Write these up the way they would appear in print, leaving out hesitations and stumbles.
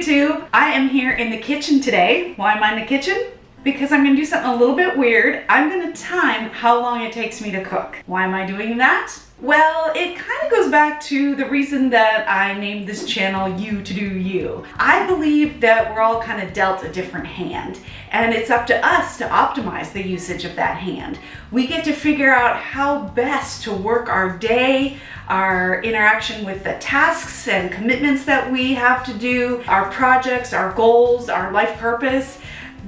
YouTube. I am here in the kitchen today. Why am I in the kitchen? Because I'm gonna do something a little bit weird. I'm gonna time how long it takes me to cook. Why am I doing that? Well, it kind of goes back to the reason that I named this channel You to Do You. I believe that we're all kind of dealt a different hand, and it's up to us to optimize the usage of that hand. We get to figure out how best to work our day, our interaction with the tasks and commitments that we have to do, our projects, our goals, our life purpose.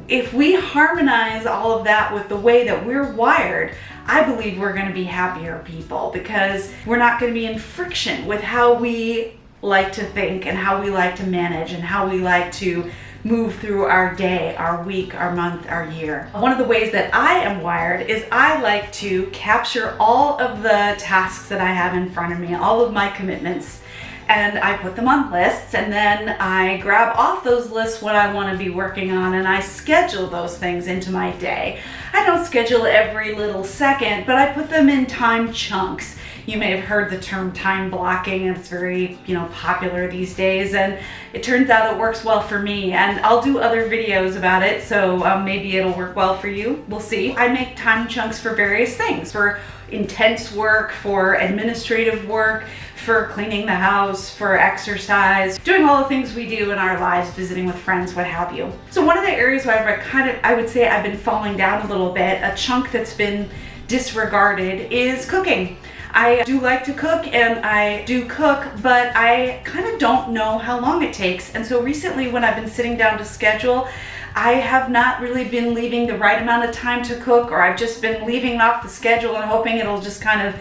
If we harmonize all of that with the way that we're wired, I believe we're going to be happier people, because we're not going to be in friction with how we like to think and how we like to manage and how we like to move through our day, our week, our month, our year. One of the ways that I am wired is I like to capture all of the tasks that I have in front of me, all of my commitments, and I put them on lists, and then I grab off those lists what I want to be working on, and I schedule those things into my day. I don't schedule every little second, but I put them in time chunks. You may have heard the term time blocking, and it's very, popular these days, and it turns out it works well for me, and I'll do other videos about it, so maybe it'll work well for you. We'll see. I make time chunks for various things, for intense work, for administrative work, for cleaning the house, for exercise, doing all the things we do in our lives, visiting with friends, what have you. So one of the areas where I would say I've been falling down a little bit, a chunk that's been disregarded, is cooking. I do like to cook, and I do cook, but I kind of don't know how long it takes. And so recently, when I've been sitting down to schedule, I have not really been leaving the right amount of time to cook, or I've just been leaving off the schedule and hoping it'll just kind of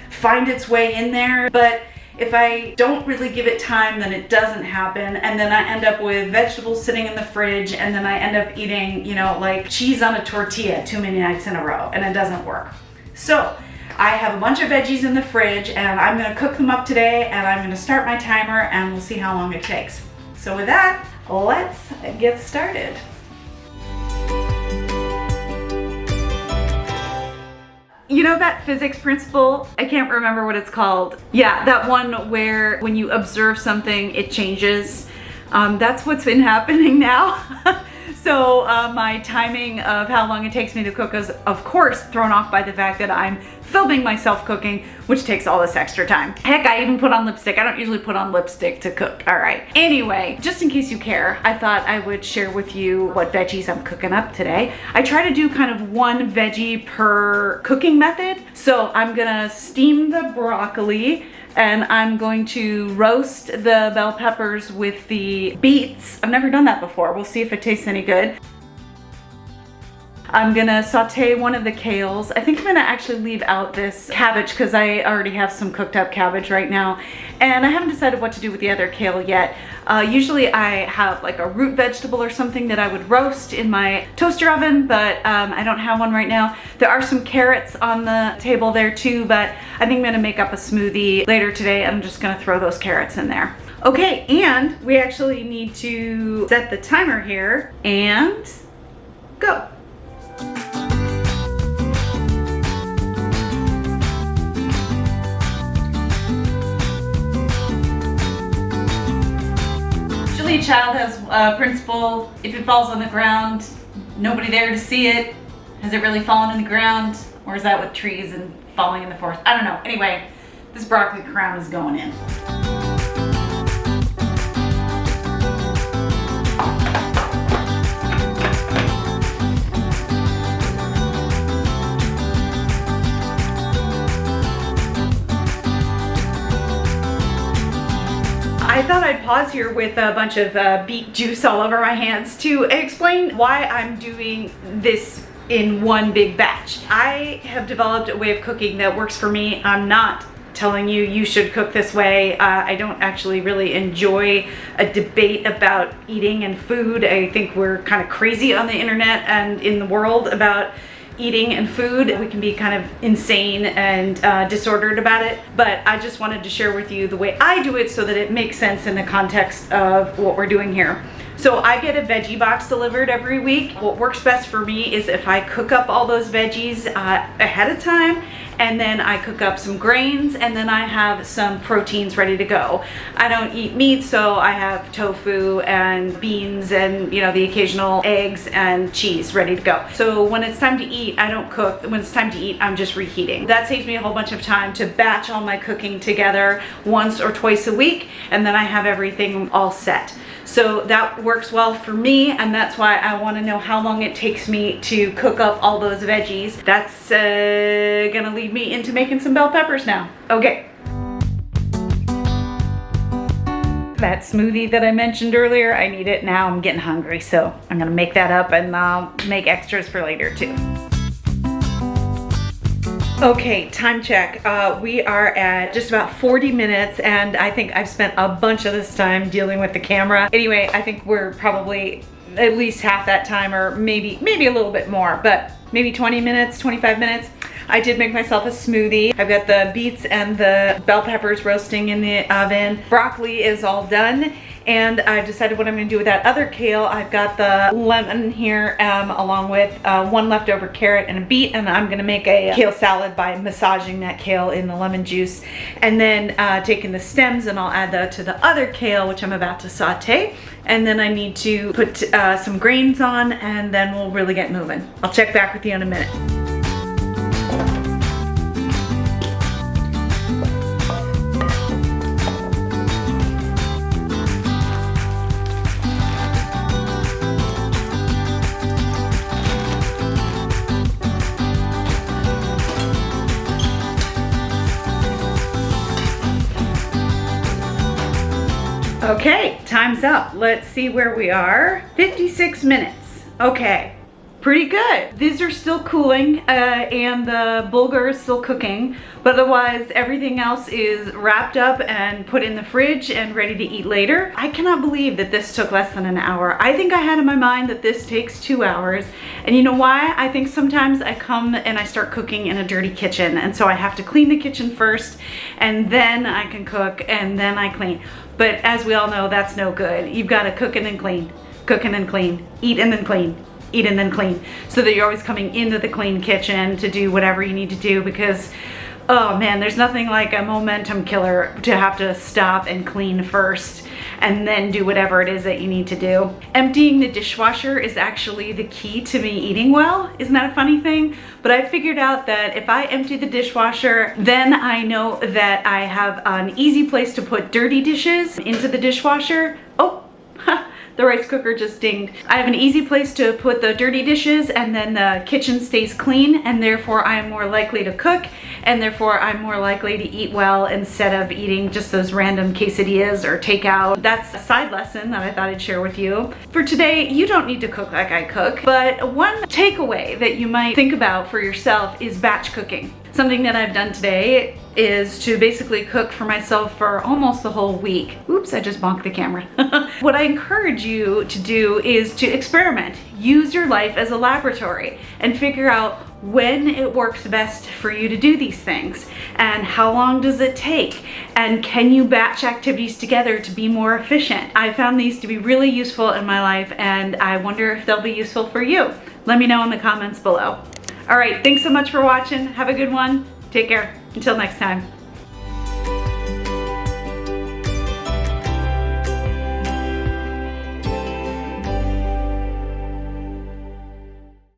find its way in there. But if I don't really give it time, then it doesn't happen, and then I end up with vegetables sitting in the fridge, and then I end up eating, like cheese on a tortilla too many nights in a row, and it doesn't work. So I have a bunch of veggies in the fridge, and I'm gonna cook them up today, and I'm gonna start my timer, and we'll see how long it takes. So with that, let's get started. You know that physics principle? I can't remember what it's called. Yeah, that one where when you observe something, it changes. That's what's been happening now. So my timing of how long it takes me to cook is, of course, thrown off by the fact that I'm filming myself cooking, which takes all this extra time. Heck, I even put on lipstick. I don't usually put on lipstick to cook. All right. Anyway, just in case you care, I thought I would share with you what veggies I'm cooking up today. I try to do kind of one veggie per cooking method. So I'm gonna steam the broccoli, and I'm going to roast the bell peppers with the beets. I've never done that before. We'll see if it tastes any good. I'm gonna saute one of the kales. I think I'm gonna actually leave out this cabbage because I already have some cooked up cabbage right now. And I haven't decided what to do with the other kale yet. Usually I have like a root vegetable or something that I would roast in my toaster oven, but I don't have one right now. There are some carrots on the table there too, but I think I'm gonna make up a smoothie later today. I'm just gonna throw those carrots in there. Okay, and we actually need to set the timer here and go. Usually a child has a principle: if it falls on the ground, nobody there to see it. Has it really fallen in the ground? Or is that with trees and falling in the forest? I don't know. Anyway, this broccoli crown is going in. I thought I'd pause here with a bunch of beet juice all over my hands to explain why I'm doing this in one big batch. I have developed a way of cooking that works for me. I'm not telling you you should cook this way. I don't actually really enjoy a debate about eating and food. I think we're kind of crazy on the internet and in the world about eating and food. We can be kind of insane and disordered about it, but I just wanted to share with you the way I do it so that it makes sense in the context of what we're doing here. So I get a veggie box delivered every week. What works best for me is if I cook up all those veggies ahead of time and then I cook up some grains, and then I have some proteins ready to go. I don't eat meat, so I have tofu and beans and, you know, the occasional eggs and cheese ready to go. So when it's time to eat, I don't cook. When it's time to eat, I'm just reheating. That saves me a whole bunch of time to batch all my cooking together once or twice a week, and then I have everything all set. So that works well for me, and that's why I want to know how long it takes me to cook up all those veggies. That's gonna lead me into making some bell peppers now. Okay. That smoothie that I mentioned earlier, I need it now. I'm getting hungry, so I'm gonna make that up, and I'll make extras for later too. Okay, time check. We are at just about 40 minutes, and I think I've spent a bunch of this time dealing with the camera. Anyway, I think we're probably at least half that time, or maybe a little bit more, but maybe 20 minutes, 25 minutes. I did make myself a smoothie. I've got the beets and the bell peppers roasting in the oven. Broccoli is all done, and I've decided what I'm gonna do with that other kale. I've got the lemon here along with one leftover carrot and a beet, and I'm gonna make a kale salad by massaging that kale in the lemon juice, and then taking the stems, and I'll add that to the other kale, which I'm about to saute. And then I need to put some grains on, and then we'll really get moving. I'll check back with you in a minute. Okay, time's up. Let's see where we are. 56 minutes. Okay, pretty good. These are still cooling and the bulgur is still cooking, but otherwise everything else is wrapped up and put in the fridge and ready to eat later. I cannot believe that this took less than an hour. I think I had in my mind that this takes 2 hours. And you know why? I think sometimes I come and I start cooking in a dirty kitchen, and so I have to clean the kitchen first, and then I can cook, and then I clean. But as we all know, that's no good. You've got to cook and then clean, cook and then clean, eat and then clean, eat and then clean, so that you're always coming into the clean kitchen to do whatever you need to do, because oh man, there's nothing like a momentum killer to have to stop and clean first and then do whatever it is that you need to do. Emptying the dishwasher is actually the key to me eating well. Isn't that a funny thing? But I figured out that if I empty the dishwasher, then I know that I have an easy place to put dirty dishes into the dishwasher. Oh, the rice cooker just dinged. I have an easy place to put the dirty dishes, and then the kitchen stays clean, and therefore I am more likely to cook, and therefore I'm more likely to eat well instead of eating just those random quesadillas or takeout. That's a side lesson that I thought I'd share with you. For today, you don't need to cook like I cook, but one takeaway that you might think about for yourself is batch cooking. Something that I've done today is to basically cook for myself for almost the whole week. Oops, I just bonked the camera. What I encourage you to do is to experiment. Use your life as a laboratory and figure out when it works best for you to do these things, and how long does it take, and can you batch activities together to be more efficient. I found these to be really useful in my life, and I wonder if they'll be useful for you. Let me know in the comments below. All right, thanks so much for watching. Have a good one. Take care. Until next time.